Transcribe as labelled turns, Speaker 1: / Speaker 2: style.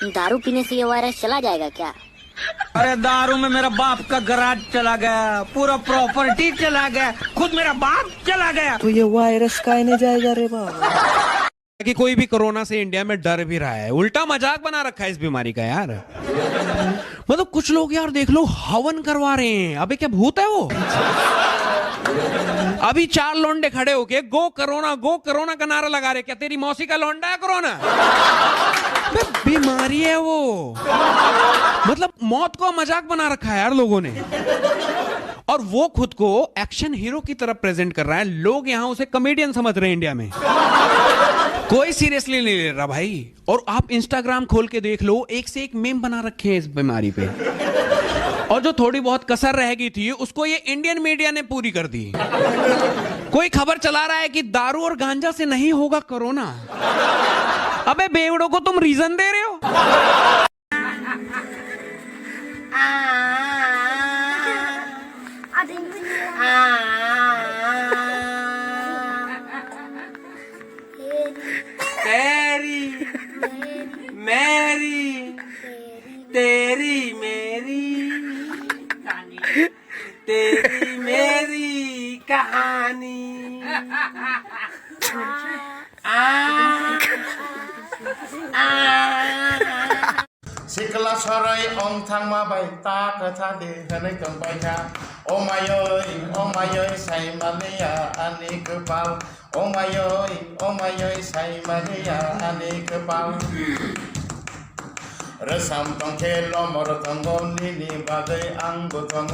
Speaker 1: दारू पीने से ये वायरस चला जाएगा क्या?
Speaker 2: अरे दारू में मेरा बाप का गराज चला गया, पूरा प्रॉपर्टी चला गया, खुद मेरा बाप चला गया।
Speaker 3: तो ये वायरस काहे नहीं जाएगा रे बाबा?
Speaker 4: कि कोई भी कोरोना से इंडिया में डर भी रहा है, उल्टा मजाक बना रखा है इस बीमारी का यार। मतलब कुछ लोग यार देख लो हवन करवा रहे हैं। अबे क्या भूत है वो? अभी 4 लौंडे खड़े होके गो करोना का नारा लगा रहे। क्या तेरी मौसी का लौंडा है कोरोना? बीमारी है वो। मतलब मौत को मजाक बना रखा है यार लोगों ने, और वो खुद को एक्शन हीरो की तरफ प्रेजेंट कर रहा है। लोग यहां उसे कॉमेडियन समझ रहे हैं इंडिया में। कोई सीरियसली नहीं ले रहा भाई। और आप इंस्टाग्राम खोल के देख लो, एक से एक मेम बना रखे हैं इस बीमारी पे। और जो थोड़ी बहुत कसर रह गई थी उसको ये इंडियन मीडिया ने पूरी कर दी। कोई खबर चला रहा है कि दारू और गांजा से नहीं होगा कोरोना। अबे बेवड़ों को तुम रीजन दे रहे हो। तेरी मेरी तेरी मेरी तेरी मेरी कहानी।
Speaker 5: सिकला सराय अंथां माबाय ता कथा दे हनै कंबाय था ओ मायै साइमानिया आनि कपाल ओ मायै साइमानिया आनि कपाल रोसाम दंखे लमर दङ निनि बागै आंबो दङ